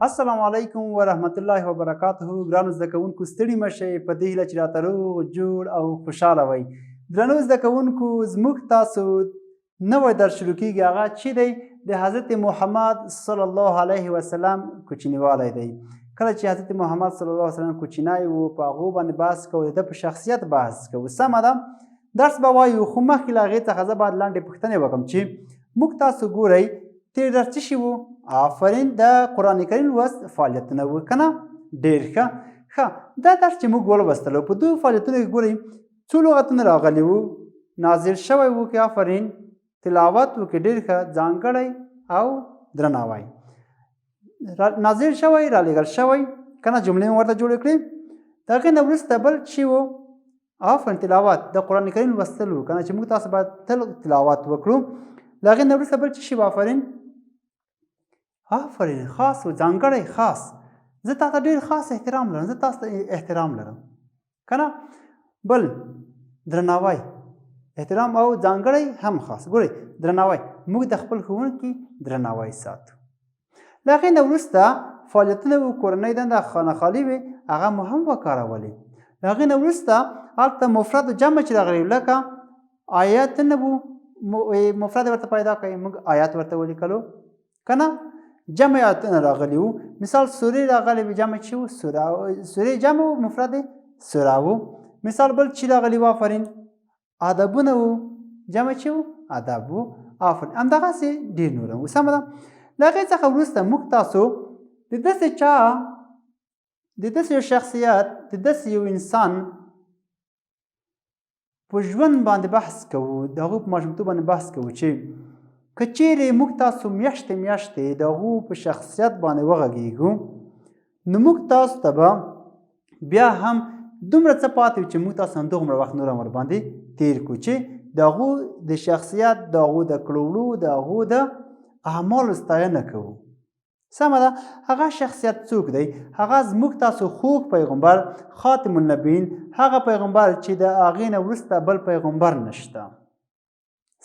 السلام علیکم ورحمت الله وبرکاته. ګرانو زده کوونکو ستړي مه شئ، په دې هیله چې راته روغ جوړ او خوشحاله وئ. درنو زده کوونکو، زموږ تاسو نوی درس شروع کیږي، هغه چې دی د حضرت محمد صلی الله علیه وسلم کوچنیوالی دی. کله چې حضرت محمد صلی الله علیه وسلم کوچنی و، په هغو باندې بحث کوو، د ده په شخصیت بحث کوو. سمه ده، درس به وایو، خو مخکې له هغې څخه زه باید لنډې پوښتنې وکړم چې موږ تاسو ګورئ تېر درس څه شي و؟ آفرین، د قرآن کریم لوست فعالیتونه و که نه؟ ډېر ښه. دا درس چې موږ ولوستلو، په دو فعالیتونو کې ګورئ څو لغتونه راغلي وو. نازل شوی و که آفرین، تلاوت و که ډېر ښه، ځانګړی او درناوی. نازل شوی، رالیږل شوی که نه، جملې مو ورته جوړې کړې. د هغې نه وروسته بل چې و آفرین تلاوت، د قرآن کریم لوستل و که نه، چې موږ تاسو باید تل تلاوت وکړو. د هغې نه وروسته بل چې شي و آفرین خاص و ځانګړی خاص. زه تا ته ډېر خاص احترام لرم، زه تاسو ته احترام لرم که نه. بل درناوی، احترام او ځانګړی هم خاص. ګورئ درناوی، موږ د خپل ښوونکي درناوی ساتو. له هغې نه وروسته فعالیتونه و، کورنۍ دنده خانه خالي وې، هغه مو هم وکارولې. له هغې نه وروسته هلته مفرد و جمع چې راغلی لکه آیتونه و، مفرد ورته پیدا کړئ، موږ آیات ورته ولیکلو که نه. جمع آیاتونه راغلي وو، مثال سورې راغلی وي، جمع چې و سورې، جمع و مفرد سوره و. مثال بل چې راغلی و آفرین ادبونه و، جمع چې و ادب و. آفرین همدغسې ډېر نور هم و. سمه ده. له هغې څخه وروسته موږ تاسو د داسې چا، د داسې یو شخصیت، د داسې یو انسان په ژوند باندې بحث کوو، د هغو په ماشومتوب باندې بحث کوو چې که چیرې موږ تاسو میاشتې میاشتې د هغو په شخصیت باندې وغږېږو، نو موږ تاسو ته به بیا هم دومره څه پاتې وي چې موږ تاسو همدومره وخت نور هم ورباندې تېر کړو چې د هغو د شخصیت، د هغو د کړو وړو، د هغو د اعمالو ستاینه کوو. سمه ده. هغه شخصیت څوک دی؟ هغه زموږ تاسو خوږ پیغمبر خاتم النبیین، هغه پیغمبر چې د هغې نه وروسته بل پیغمبر نشته.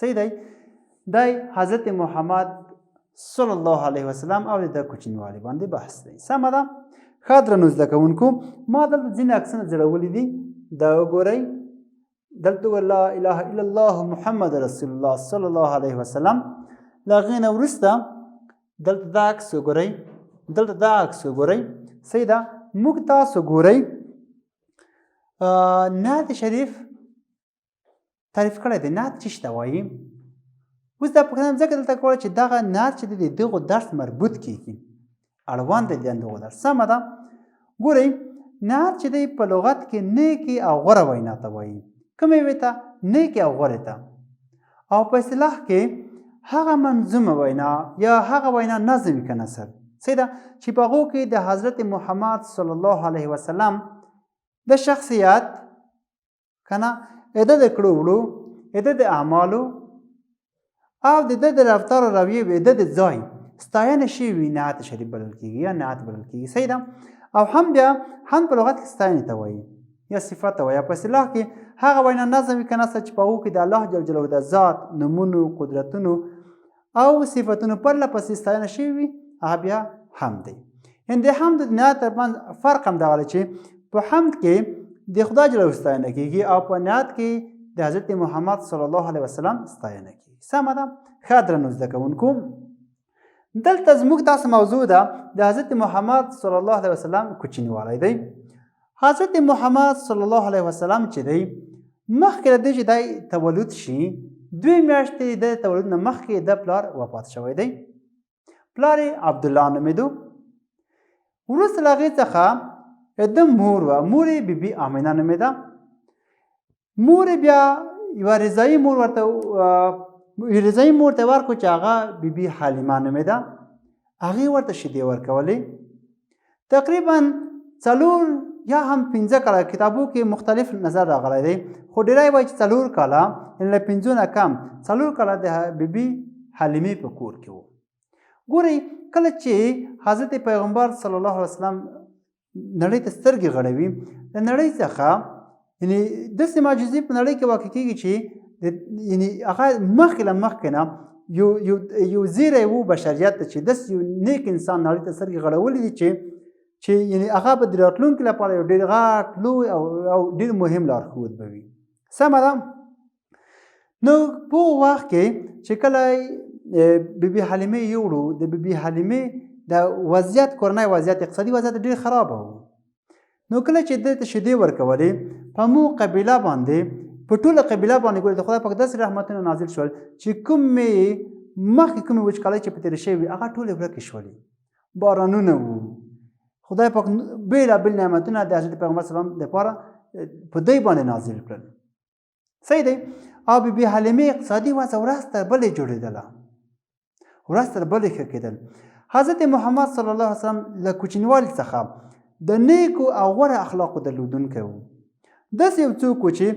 صحیح دی. دی حضرت محمد صلی الله علیه وسلم او د کوچنیوالي باندې بحث دی. سمه ده. ښه درنو زده کوونکو، ما دلته ځینې عکسونه ځړولي دي، دا وګورئ. دلته لا اله الا الله محمد رسول الله صلی الله علیه وسلم. له هغې نه وروسته دلته دا عکس وګورئ، دلته دا عکس وګورئ. صحیح ده. موږ تاسو ګورئ نعت شریف تعریف کړی دی. نعت څه شي ته وایي؟ اوس دا پوښتنه ځکه دلته کوله چې دغه نعت چې دی د دغو درس مربوط کېږي، اړوند دی د دغو درس. سمه ده. ګورئ نعت چې دی په لغت کې نیکې او غوره وینا ته وایي. کومې یوې ته؟ نیکې او غورې ته. او په اصطلاح کې هغه منظومه وینا یا هغه وینا نظم وي که نثر، صحیح ده، چې په هغو کې د حضرت محمد صلی الله علیه وسلم د شخصیت که نه، د ده د کړو وړو، د ده د اعمالو او د ده د رفتار او رویې، د ده د ځای ستاینه شوې وي، نعت شریف بلل کېږي یا نعت بلل کېږي. صحیح ده. او هم بیا هم په لغت کې ستاینې ته وایي یا صفت ته وایي. په اصطلاح کې هغه وینا نظم وي که نثر چې په هغو کې د الله جل جلاله د ذات، نومونو، قدرتونو او صفتونو پرله پسې ستاینه شوې وي، هغه بیا حمد دی. یعنې د حمد د نعت ترمنځ فرق همدغه دی چې په حمد کې د خدای جلاله ستاینه کېږي او په نعت کې د حضرت محمد صلی الله علیه وسلم ستاینه کېږي. سمه ده. ښه درنو زده کوونکو، دلته زموږ تاسو موضوع ده د حضرت محمد صلی الله علیه وسلم کوچنیوالی دی. حضرت محمد صلی الله علیه وسلم چې دی، مخکې له دې چې دی تولد شي، 2 میاشتې د تولد نه مخکې د پلار وفات شوی دی. پلار یې عبدالله نومېدو. وروسته له هغې څخه د مور وه، مور یې بیبي آمینه نومېده. مور یې بیا یوه رضایي مور ورته رضایي مور ته ورکړو چې هغه بیبي حلیمه نومېده. هغې ورته شیدې ورکولې. تقریبا 4 یا هم 5 کاله، کتابو کې مختلف نظر راغلی دی، خو ډېری وایي چې 4 کاله، یعنې له 5 نه کم 4 کاله د بیبي حلیمې په کور کې و. ګورئ کله چې حضرت پیغمبر صلی الله علیه وسلم نړۍ ته سترګې غړوي، د نړۍ څخه یعنې داسې معجزې په نړۍ کې واقع کېږي چې یعنې هغه مخکې له مخکې نه یو زیری و بشریت ته چې داسې یو نیک انسان نړۍ ته سترګې غړولې دي چې یعنې هغه به د راتلونکي لپاره یو ډېر غټ لوی او ډېر مهم لارښود به وي. سمه ده. نو په وخت کې چې کله بیبي حلیمې یوړو د بیبي حلیمې د وضعیت کورنۍ وضعیت اقتصادي وضعیت ډېر خرابه و. نو کله چې دې ته شیدې ورکولې په مو قبیله باندې په ټوله قبیله باندې ګورې د خدای پاک داسې رحمتونه نازل شول چې کومې مخکې کومې وچکالۍ چې په تېرې شوې وي هغه ټولې ورکې شولې. بارانونه وو. خدای پاک بېلابېل نعمتونه د حضرت پیغمبر صلی الله علیه وسلم دپاره په دوی باندې نازل کړل. صحیح دی. او بیبي حلیمې اقتصادي وضع ورځ تر بلې جوړېدله. ورځ تر بلې ښه کېدل. حضرت محمد صلی الله علیه وسلم له کوچنیوالي څخه د نیکو او غوره اخلاقو درلودونکی و. داسې یو څوک و چې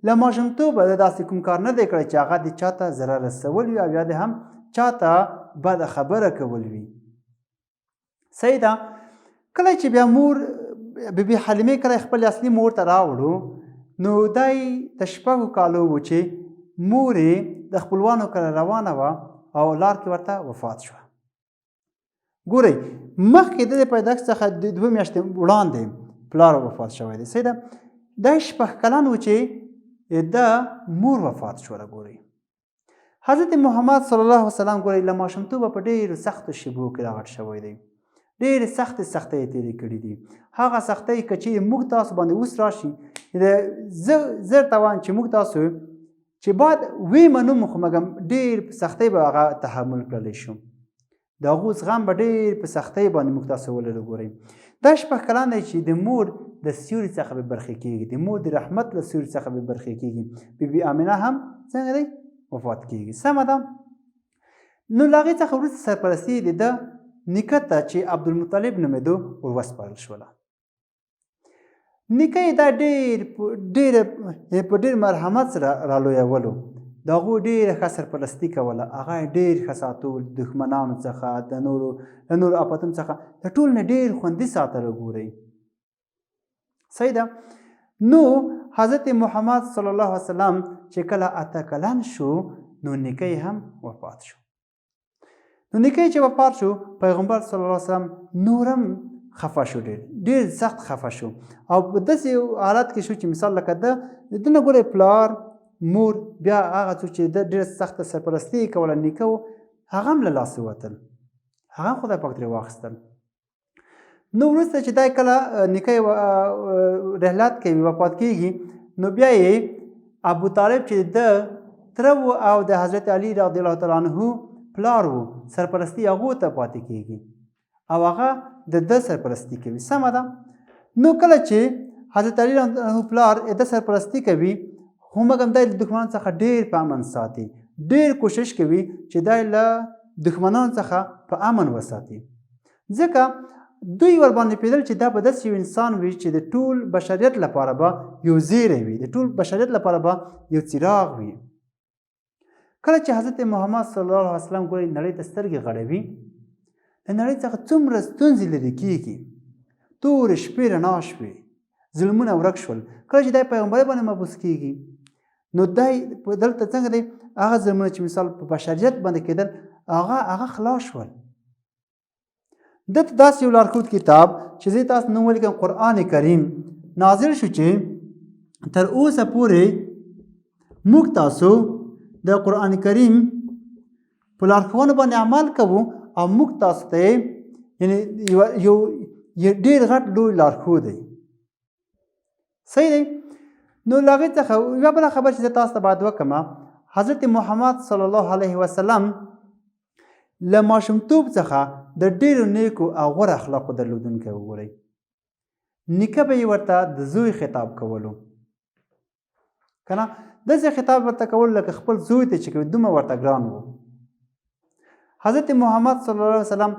له ماشومتوبه د داسې کوم کار نه دی کړی چې هغه د چاته ضرر رسول وي او یا د هم چاته بده خبره کول وي. صحیح ده. کله چې بیا مور بیبي حلیمې کله خپل اصلي مور ته راوړو نو دای د شپږو کالو و چې مور یې د خپلوانو کره روانه وه او لار کې ورته وفات شوه. ګورئ مخکې د پیدایښت څخه د 2 میاشتې وړاندې پلار وفات شوی دی. صحیح ده. دا 6 کلن و چې د مور وفات شوله. ګورئ حضرت محمد صلی الله علیه وسلم ګورئ له ماشومتوبه په ډېرو سختو شیبو کې راغټ شوی دی. ډېرې سختې یې تېرې کړي دي. هغه سختۍ که چیرې موږ تاسو باندې اوس راشي زه ته وایم چې موږ تاسو چې باید ویې منو خو مګم ډېر په سختۍ به هغه تحمل کړلی شو. د هغو زغم به ډېر په سختۍ باندې موږ تاسو ولرو. ګورئ دا 6 کلن دی چې د مور د سیوري څخه به برخې کېږي. د مور د رحمت له سیوري څخه به برخې کېږي. بیبي آمینه هم څنګه دی وفات کېږي. سمه ده. نو له هغې څخه وروسته سرپرستي د ده نیکه ته چې عبدالمطلب نومېدو ور وسپارل شوله. نیکه یې دا په ډېر مرحمت سره رالویولو. د هغو ډېره ښه سرپرستي کوله. هغه یې ډېر ښه ساتو. د دښمنانو څخه د نورو آفتونو څخه د ټول نه ډېر خوندي ساتله. ګورئ صحیح ده. نو حضرت محمد صلی الله علیه وسلم چې کله 8 کلن شو نو نیکه یې هم وفات شو. نو نیکه چې وفات شو پیغمبر صلی الله علیه وسلم نورم خفه شو. ډېر سخت خفه شو او په داسې حالت کې شو چې مثال لکه د ده نه ګورئ پلار مور بیا هغه څوک چې د ډېر سخته سرپرستي یې کوله نیکه و هغه هم له لاسه ووتل. هغه هم خدای پاک ترې واخیستل. نو وروسته چې دا کله نیکه رحلت کوي وفات کېږي نو بیا یې ابوطالب چې د تره و او د حضرت علي رضی الله تعالی عنه پلار و سرپرستي هغو ته پاتې کېږي او هغه د ده سرپرستي کوي. سمه ده. نو کله چې حضرت علي رضی الله عنه پلار د سرپرستي کوي خو مګم دی له دښمنانو څخه ډېر په امن ساتي. ډېر کوشش کوي چې دی له دښمنانو څخه په امن وساتي. ځکه دوی ورباندې پوهېدل چې دا به داسې یو انسان وي چې د ټول بشریت لپاره به یو زیری وي. د ټول بشریت لپاره به یو څراغ وي. کله چې حضرت محمد صلی الله علیه وسلم ګورئ نړۍ ته سترګې غړوي د نړۍ څخه څومره ستونزې لرې کېږي. تورې شپې رڼا شوې. ظلمونه ورک شول. کله چې دی پیغمبرۍ باندې مبعوث کېږي نو دی دلته څنګه دی هغه ظلمونه چې مثال په بشریت باندې کېدل هغه خلاص شول. دته داسې یو لارښود کتاب چې زه تاسو نوم ولیکم قرآن کریم نازل شو چې تر اوسه پورې موږ تاسو د قرآن کریم په لارښوونو باندې عمل کوو او موږ تاسو ته یعنې یو ډېر غټ لوی لارښود دی. صحیح دی. نو له هغې څخه یوه بله خبره چې زه تاسو ته باید وکړم حضرت محمد صلی الله علیه وسلم له ماشومتوب څخه د ډېرو نیکو او غوره اخلاقو درلودونکی وګورئ. نیکه به یې ورته د زوی خطاب کولو که نه داسې خطاب ورته کولو لکه خپل زوی ته چې کوي دومره ورته ګران و. حضرت محمد صلی الله علیه وسلم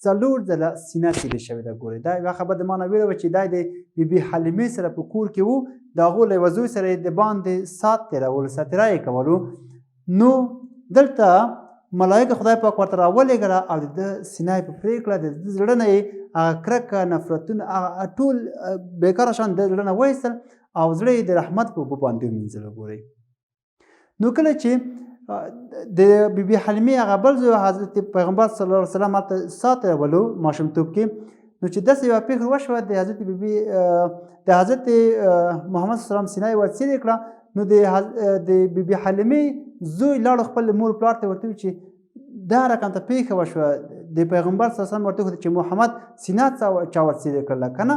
4 ځله سینه تېرې شوې ده. ګورئ دا یوه خبره د ما نه ویره وه چې دا د بیبي حلیمې سره په کور کې و د هغو له یوه زوی سره یې د باندې سات تېرولو ساتیره یې کولو. نو دلته ملایکه خدای پاک ورته راولېږله او د ده سینه یې په پرې کړه. د ده زړه نه یې هغه کرکه نفرتونه هغه ټول بېکاره شیان د زړه نه وایستل او زړه یې د رحمت په اوبه باندې ومینځله. ګورئ نو کله چې د بیبي حلیمې هغه بل زوی حضرت پیغمبر صلی الله علیه وسلم هلته ساتولو ماشومتوب کې. نو چې داسې یوه پېښه وشوه د حضرت بیبي د حضرت محمد صلی الله علیه وسلم سینه یې ورڅیرې کړه. نو د بیبي حلیمې زوی لاړو خپل مور پلار ته ورته وویل چې دا رقم ته پېښه وشوه د پیغمبر صلی الله علیه وسلم ورته وښودل چې محمد سینه چا ورڅیرې کړله که نه.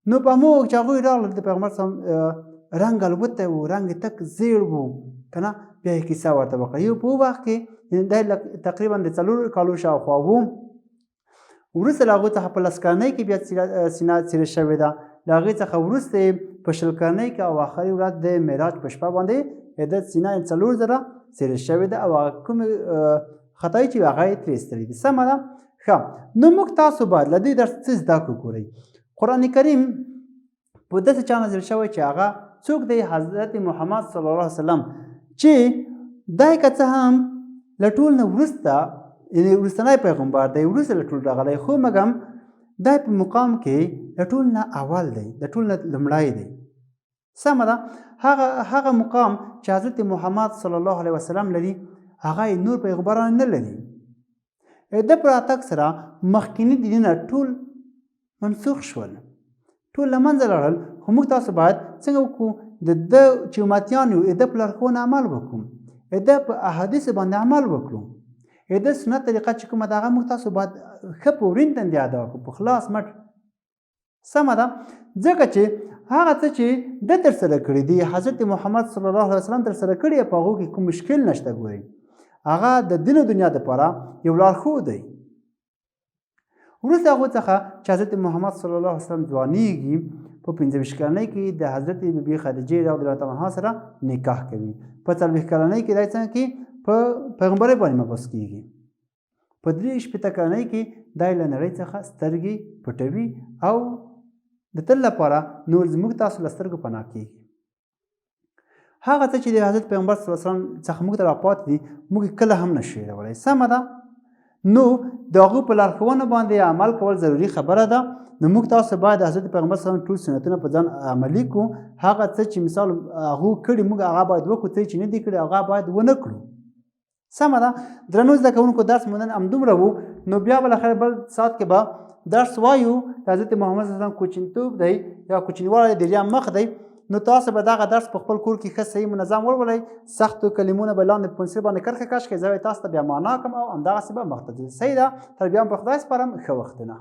نو په همغه وخت چې هغوی راغلل د پیغمبر صلی الله علیه وسلم رنګ الوتی و، رنګ یې تک زیړ و که نه. بیا یې کیسه ورته وکړه. یو په وخت کې دا تقریبا د 4 کالو شاوخوا و. وروسته له هغوی څخه په 10 کلنۍ کې بیا سینه څیرې شوې ده. له هغې څخه وروسته یې په 20 کلنۍ کې او آخري ورځ د معراج په شپه باندې د سینه 4 ځله څیرې شوې ده او هغه کومې خطایي چې هغه یې ترې ایستلي دي. سمه ده. ښه، نو موږ تاسو باید له دې درس څه زده کړو. ګورئ، قرآن کریم په داسې چا نازل شوی چې هغه څوک دی؟ حضرت محمد صلی الله علیه وسلم، چې دی که څه هم له ټول نه وروسته یعنې وروستنی پیغمبر دی، وروسته له ټول راغلی، خو مګم دی په مقام کې له ټول نه اول دی، د ټول نه لومړی دی. سمه ده. هغه مقام چې حضرت محمد صلی الله علیه وسلم لري هغه یې نور پیغمبران نه لري. د په راتګ سره مخکیني دینونه ټول منسوخ شول، ټول له منځه لاړل. خو موږ تاسو باید څنګه وکړو؟ د ده چې امتیان یو، د په لارښوونه عمل وکړو، د په احادیثو باندې عمل وکړو، د سنت طریقه چې کومه ده هغه موږ تاسو باید ښه په ورین تندې ادا کړو، په خلاص مټ. سمه ده. ځکه چې هغه څه چې ده ترسره کړي دي، حضرت محمد صلی الله علیه وسلم ترسره کړي، په هغو کې کوم مشکل نشته. ګورئ، هغه د دین او دنیا دپاره یو لارښود دی. وروسته هغو څخه چې حضرت محمد صلی الله علیه وسلم ځوانیږي، په 25 کلنۍ کې د حضرت بیبي خدیجې رضی الله تعالی عنها سره نکاح کوي. په 40 کلنۍ کې دی څنګه کې په پیغمبرۍ باندې مبعوث کېږي. په 63 کلنۍ کې دی له نړۍ څخه سترګې پټوي او د تل لپاره نور زموږ تاسو له سترګو پناه کېږي. هغه څه چې د حضرت پیغمبر صلی الله علیه وسلم څخه موږ ته راپاتې دي موږ کله هم نشو هېرولی. سمه ده. نو د هغو په لارښوونه باندې عمل کول ضروري خبره ده. نو موږ تاسو باید د حضرت پیغمبر صلی الله علیه وسلم ټول سنتونه په ځان عملي کړو. هغه څه چې مثال هغو کړي موږ هغه باید وکړو، څه چې نه دي کړي هغه باید ونه کړو. سمه ده. درنو زده کوونکو، درس مو نن همدومره و. نو بیا بالاخره بل ساعت کې به درس وایو. د حضرت محمد صلی الله علیه وسلم کوچنیتوب دی یا کوچنیوالی د ریا مخ دی. نو تاسو به دغه درس په خپل کور کې ښه صحیح منظم ولولئ. سختو کلمونه به لاندې په پنسل باندې کرښه کش کړئ. زه به تاسو ته بیا معنا کړم او همدغسې به مخ ته ځئ. صحیح ده. تر بیا هم په خدای سپارم. ښه وختونه.